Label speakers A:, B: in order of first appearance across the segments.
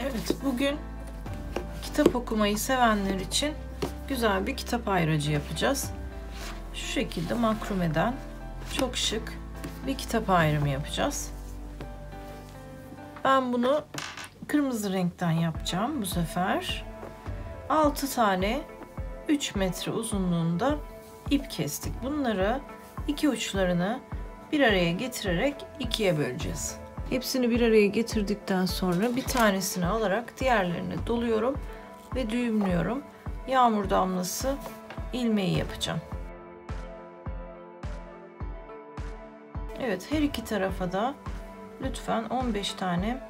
A: Evet, bugün kitap okumayı sevenler için güzel bir kitap ayracı yapacağız. Şu şekilde makromeden çok şık bir kitap ayrımı yapacağız. Ben bunu kırmızı renkten yapacağım bu sefer. 6 tane 3 metre uzunluğunda ip kestik. Bunları iki uçlarını bir araya getirerek ikiye böleceğiz. Hepsini bir araya getirdikten sonra bir tanesini alarak diğerlerini doluyorum ve düğümlüyorum. Yağmur damlası ilmeği yapacağım. Evet, her iki tarafa da lütfen 15 tane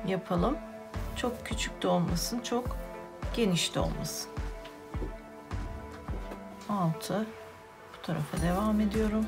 A: yapalım. Çok küçük de olmasın, çok geniş de olmasın. 6. Bu tarafa devam ediyorum.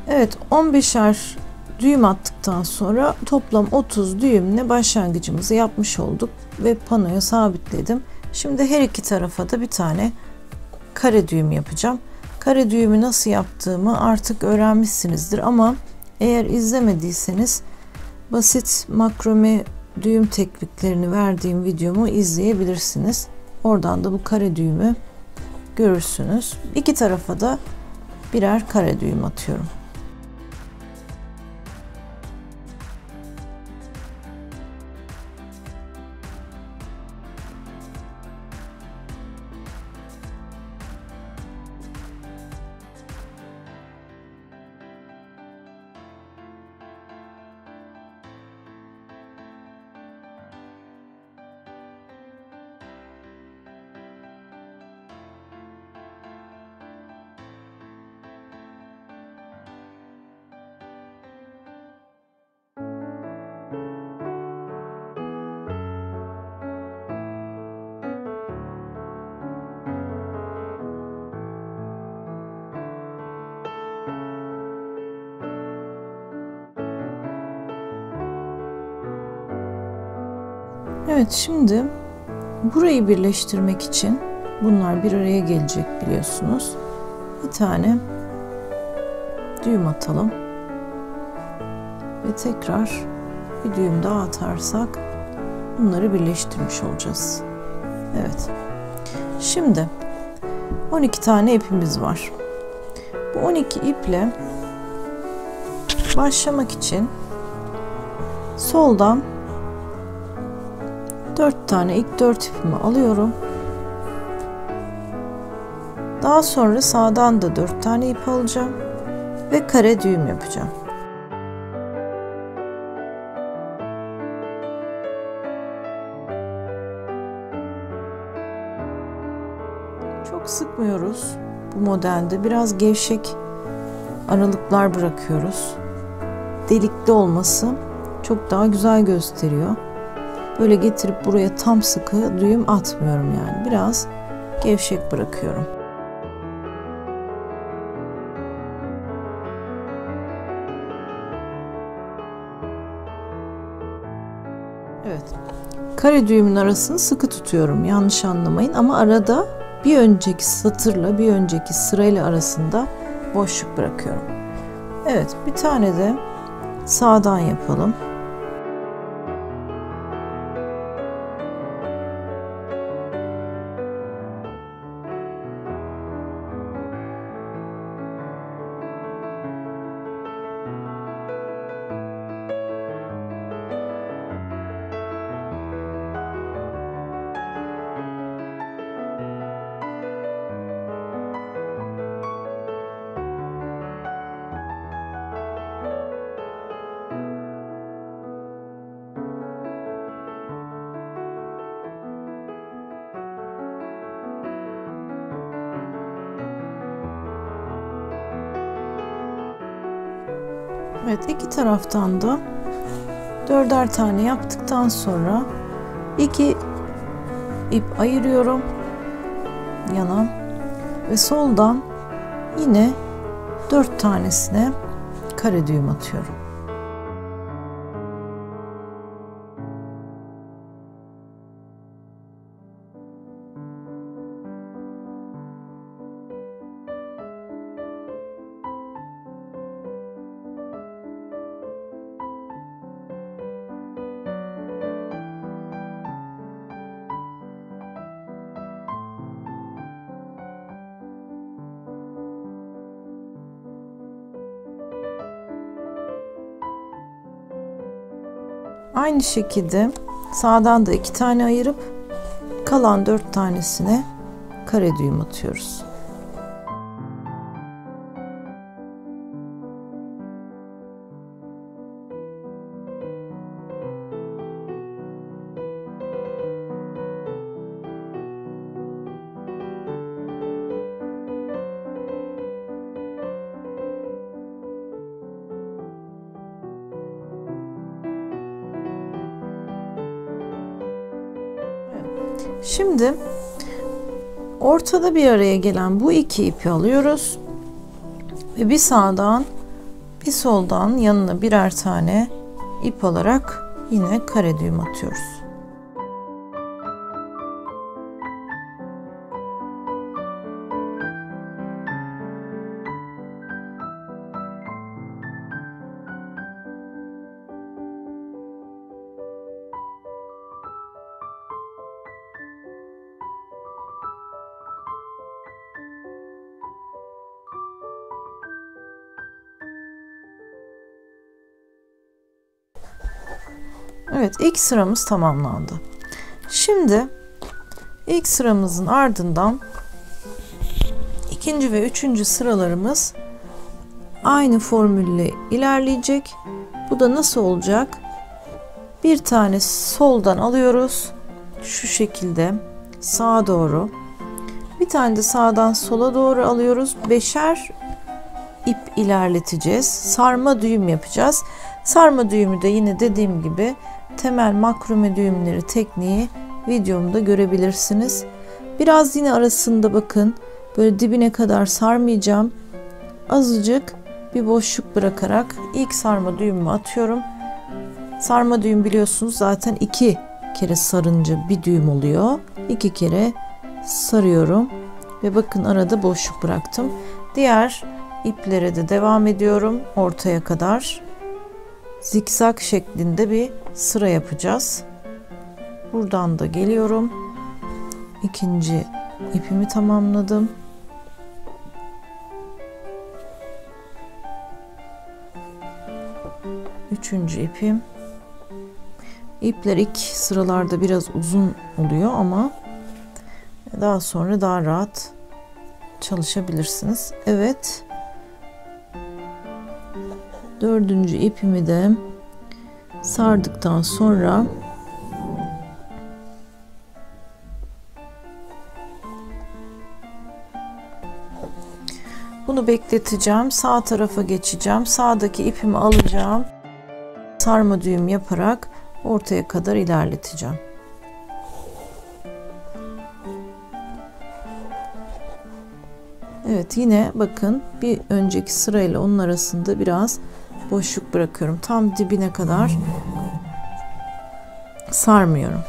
A: Evet, 15'er düğüm attıktan sonra toplam 30 düğümle başlangıcımızı yapmış olduk ve panoya sabitledim. Şimdi her iki tarafa da bir tane kare düğüm yapacağım. Kare düğümü nasıl yaptığımı artık öğrenmişsinizdir ama eğer izlemediyseniz basit makrome düğüm tekniklerini verdiğim videomu izleyebilirsiniz. Oradan da bu kare düğümü görürsünüz. İki tarafa da birer kare düğüm atıyorum. Evet, şimdi burayı birleştirmek için bunlar bir araya gelecek biliyorsunuz. Bir tane düğüm atalım ve tekrar bir düğüm daha atarsak bunları birleştirmiş olacağız. Evet. Şimdi 12 tane ipimiz var. Bu 12 iple başlamak için soldan 4 tane ilk 4 ipimi alıyorum. Daha sonra sağdan da 4 tane ip alacağım ve kare düğüm yapacağım. Çok sıkmıyoruz bu modelde. Biraz gevşek aralıklar bırakıyoruz. Delikli olması çok daha güzel gösteriyor. Böyle getirip buraya tam sıkı düğüm atmıyorum yani. Biraz gevşek bırakıyorum. Evet. Kare düğümün arasını sıkı tutuyorum. Yanlış anlamayın ama arada bir önceki satırla bir önceki sırayla arasında boşluk bırakıyorum. Evet, bir tane de sağdan yapalım. Evet, iki taraftan da 4'er tane yaptıktan sonra 2 ip ayırıyorum yana ve soldan yine 4 tanesine kare düğüm atıyorum. Aynı şekilde sağdan da 2 tane ayırıp kalan 4 tanesine kare düğüm atıyoruz. Şimdi ortada bir araya gelen bu 2 ipi alıyoruz ve bir sağdan bir soldan yanına birer tane ip alarak yine kare düğüm atıyoruz. Evet, ilk sıramız tamamlandı. Şimdi ilk sıramızın ardından ikinci ve üçüncü sıralarımız aynı formülle ilerleyecek. Bu da nasıl olacak? Bir tane soldan alıyoruz. Şu şekilde sağa doğru. Bir tane de sağdan sola doğru alıyoruz. 5'er ip ilerleteceğiz. Sarma düğüm yapacağız. Sarma düğümü de yine dediğim gibi temel makrome düğümleri tekniği videomda görebilirsiniz. Biraz yine arasında bakın böyle dibine kadar sarmayacağım. Azıcık bir boşluk bırakarak ilk sarma düğümümü atıyorum. Sarma düğüm biliyorsunuz zaten 2 kere sarınca bir düğüm oluyor. 2 kere sarıyorum ve bakın arada boşluk bıraktım. Diğer iplere de devam ediyorum ortaya kadar. Zikzak şeklinde bir sıra yapacağız. Buradan da geliyorum. İkinci ipimi tamamladım. Üçüncü ipim. İpler ilk sıralarda biraz uzun oluyor ama daha sonra daha rahat çalışabilirsiniz. Evet. Dördüncü ipimi de sardıktan sonra bunu bekleteceğim. Sağ tarafa geçeceğim. Sağdaki ipimi alacağım. Sarma düğüm yaparak ortaya kadar ilerleteceğim. Evet, yine bakın bir önceki sırayla onun arasında biraz boşluk bırakıyorum. Tam dibine kadar sarmıyorum.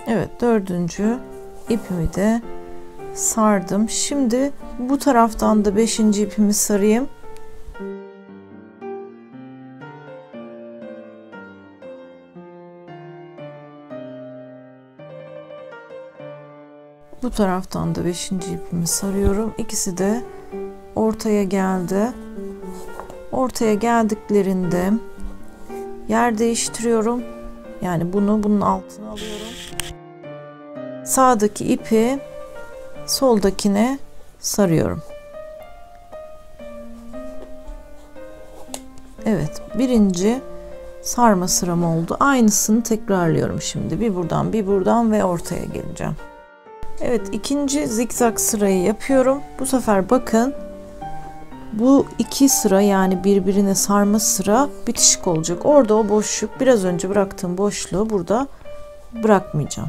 A: Evet, dördüncü ipimi de sardım. Şimdi bu taraftan da 5. ipimi sarayım. Bu taraftan da 5. ipimi sarıyorum. İkisi de ortaya geldi. Ortaya geldiklerinde yer değiştiriyorum. Yani bunun altına alıyorum. Sağdaki ipi soldakine sarıyorum. Evet, birinci sarma sıram oldu. Aynısını tekrarlıyorum şimdi. Bir buradan, bir buradan ve ortaya geleceğim. Evet, ikinci zikzak sırayı yapıyorum. Bu sefer bakın, bu iki sıra, yani birbirine sarma sıra bitişik olacak. Orada o boşluk, biraz önce bıraktığım boşluğu burada bırakmayacağım.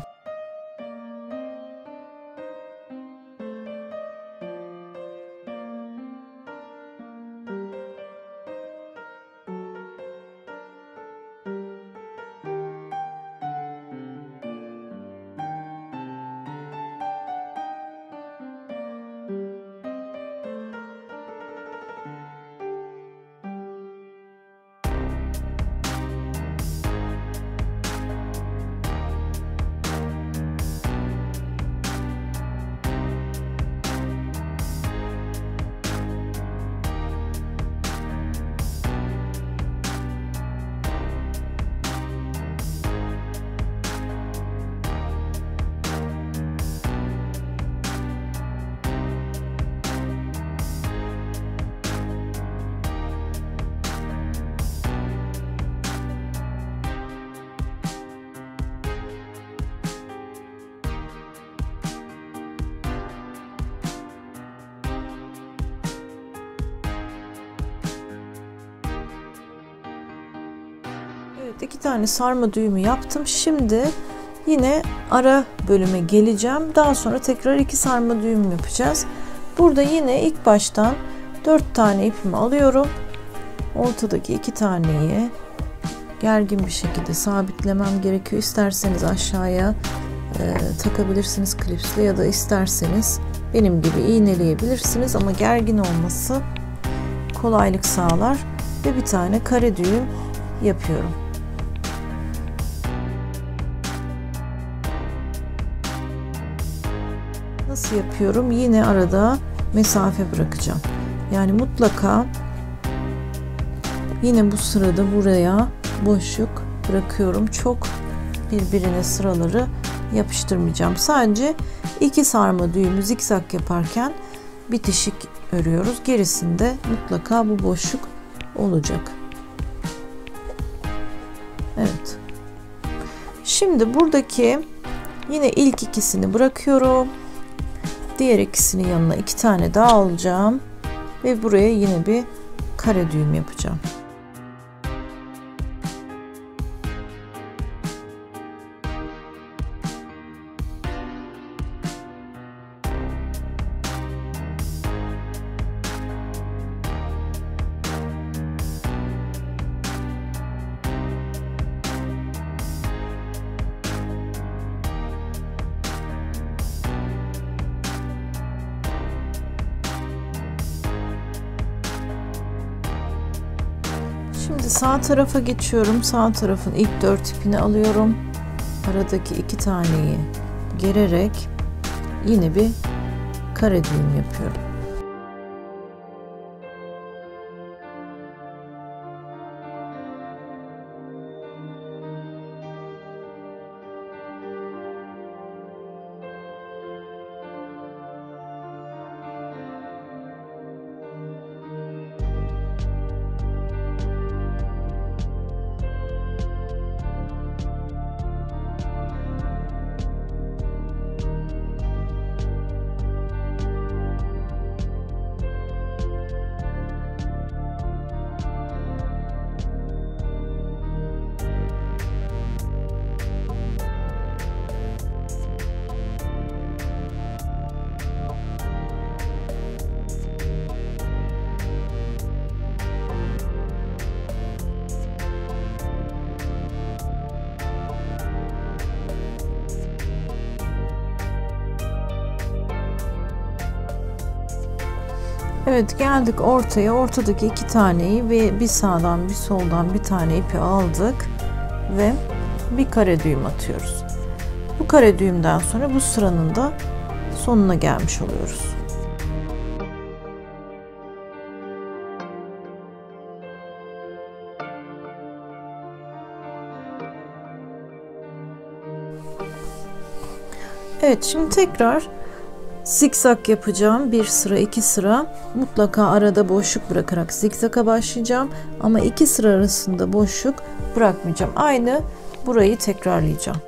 A: Evet, iki tane sarma düğümü yaptım. Şimdi yine ara bölüme geleceğim. Daha sonra tekrar iki sarma düğüm yapacağız. Burada yine ilk baştan 4 tane ipimi alıyorum. Ortadaki iki taneyi gergin bir şekilde sabitlemem gerekiyor. İsterseniz aşağıya takabilirsiniz klipsle, ya da isterseniz benim gibi iğneleyebilirsiniz, ama gergin olması kolaylık sağlar. Ve bir tane kare düğüm yapıyorum. Nasıl yapıyorum? Yine arada mesafe bırakacağım. Yani mutlaka yine bu sırada buraya boşluk bırakıyorum. Çok birbirine sıraları yapıştırmayacağım. Sadece iki sarma düğümü zikzak yaparken bitişik örüyoruz. Gerisinde mutlaka bu boşluk olacak. Evet. Şimdi buradaki yine ilk ikisini bırakıyorum. Diğer ikisinin yanına iki tane daha alacağım ve buraya yine bir kare düğüm yapacağım. Şimdi sağ tarafa geçiyorum. Sağ tarafın ilk 4 ipini alıyorum. Aradaki iki taneyi gererek yine bir kare düğüm yapıyorum. Evet, geldik ortaya. Ortadaki iki taneyi ve bir sağdan bir soldan bir tane ipi aldık ve bir kare düğüm atıyoruz. Bu kare düğümden sonra bu sıranın da sonuna gelmiş oluyoruz. Evet, şimdi tekrar Zikzak yapacağım. Bir sıra, iki sıra. Mutlaka arada boşluk bırakarak zikzaka başlayacağım. Ama iki sıra arasında boşluk bırakmayacağım. Aynı burayı tekrarlayacağım.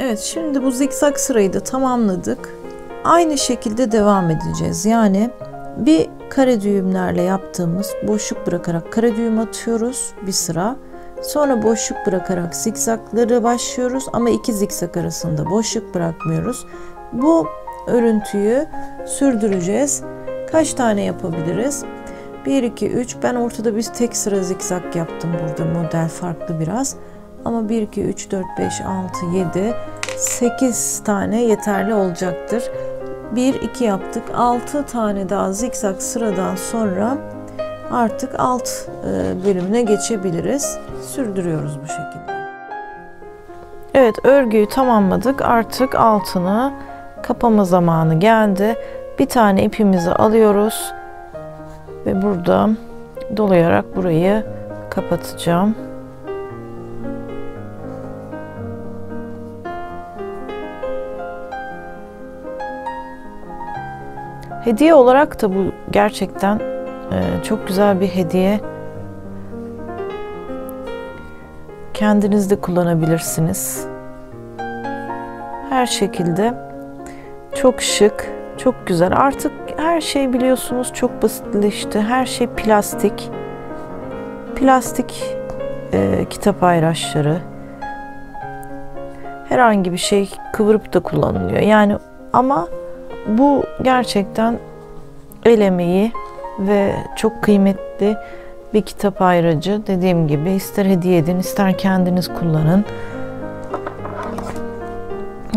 A: Evet, şimdi bu zikzak sırayı da tamamladık. Aynı şekilde devam edeceğiz. Yani bir kare düğümlerle yaptığımız boşluk bırakarak kare düğüm atıyoruz bir sıra. Sonra boşluk bırakarak zikzakları başlıyoruz ama iki zikzak arasında boşluk bırakmıyoruz. Bu örüntüyü sürdüreceğiz. Kaç tane yapabiliriz? 1, 2, 3. Ben ortada bir tek sıra zikzak yaptım burada. Model farklı biraz. Ama 1, 2, 3, 4, 5, 6, 7, 8 tane yeterli olacaktır. 1, 2 yaptık. 6 tane daha zikzak sıradan sonra artık alt bölümüne geçebiliriz. Sürdürüyoruz bu şekilde. Evet, örgüyü tamamladık. Artık altını kapama zamanı geldi. Bir tane ipimizi alıyoruz ve burada dolayarak burayı kapatacağım. Hediye olarak da bu gerçekten çok güzel bir hediye. Kendiniz de kullanabilirsiniz. Her şekilde çok şık, çok güzel. Artık her şey biliyorsunuz çok basitleşti. Her şey plastik. Plastik kitap ayraçları. Herhangi bir şey kıvırıp da kullanılıyor. Yani ama bu gerçekten el emeği ve çok kıymetli bir kitap ayracı. Dediğim gibi ister hediye edin, ister kendiniz kullanın.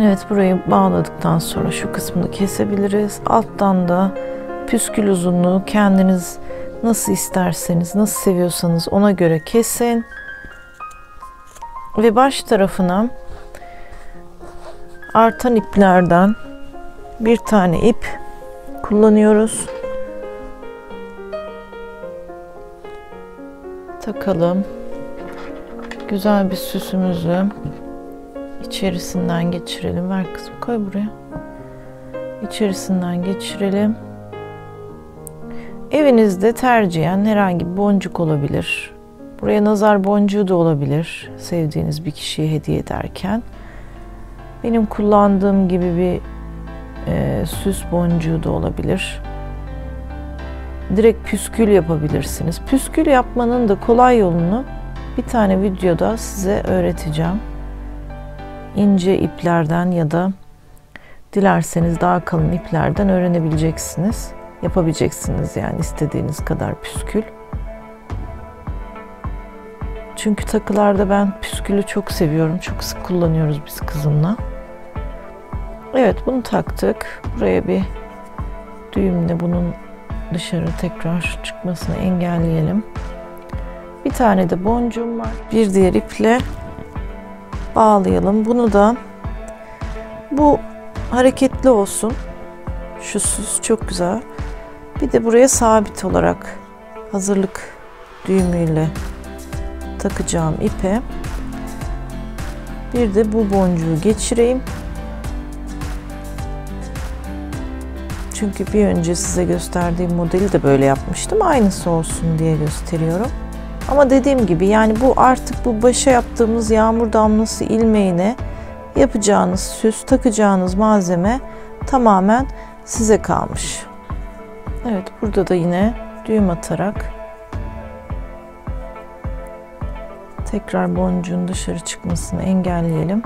A: Evet, burayı bağladıktan sonra şu kısmını kesebiliriz. Alttan da püskül uzunluğu kendiniz nasıl isterseniz, nasıl seviyorsanız ona göre kesin. Ve baş tarafına artan iplerden bir tane ip kullanıyoruz. Takalım. Güzel bir süsümüzü içerisinden geçirelim. Ver kızım, koy buraya. İçerisinden geçirelim. Evinizde tercihen herhangi bir boncuk olabilir. Buraya nazar boncuğu da olabilir, sevdiğiniz bir kişiye hediye ederken. Benim kullandığım gibi bir süs boncuğu da olabilir. Direkt püskül yapabilirsiniz. Püskül yapmanın da kolay yolunu bir tane videoda size öğreteceğim. İnce iplerden ya da dilerseniz daha kalın iplerden öğrenebileceksiniz. Yapabileceksiniz yani istediğiniz kadar püskül. Çünkü takılarda ben püskülü çok seviyorum. Çok sık kullanıyoruz biz kızımla. Evet, bunu taktık. Buraya bir düğümle bunun dışarı tekrar çıkmasını engelleyelim. Bir tane de boncuğum var. Bir diğer iple bağlayalım. Bunu da bu hareketli olsun. Şu süs çok güzel. Bir de buraya sabit olarak hazırlık düğümüyle takacağım ipe bir de bu boncuğu geçireyim. Çünkü bir önce size gösterdiğim modeli de böyle yapmıştım. Aynısı olsun diye gösteriyorum. Ama dediğim gibi yani bu artık bu başa yaptığımız yağmur damlası ilmeğine yapacağınız süs, takacağınız malzeme tamamen size kalmış. Evet, burada da yine düğüm atarak tekrar boncuğun dışarı çıkmasını engelleyelim.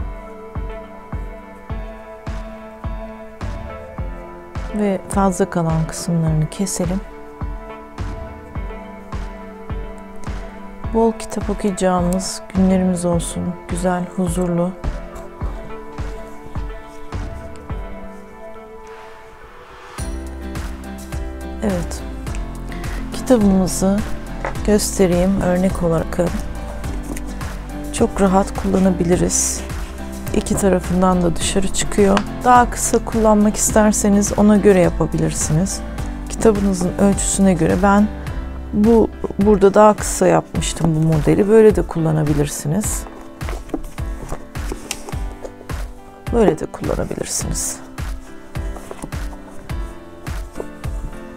A: Ve fazla kalan kısımlarını keselim. Bol kitap okuyacağımız günlerimiz olsun. Güzel, huzurlu. Evet. Kitabımızı göstereyim örnek olarak. Çok rahat kullanabiliriz. İki tarafından da dışarı çıkıyor. Daha kısa kullanmak isterseniz ona göre yapabilirsiniz. Kitabınızın ölçüsüne göre ben burada daha kısa yapmıştım bu modeli. Böyle de kullanabilirsiniz. Böyle de kullanabilirsiniz.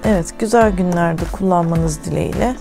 A: Evet, güzel günlerde kullanmanız dileğiyle.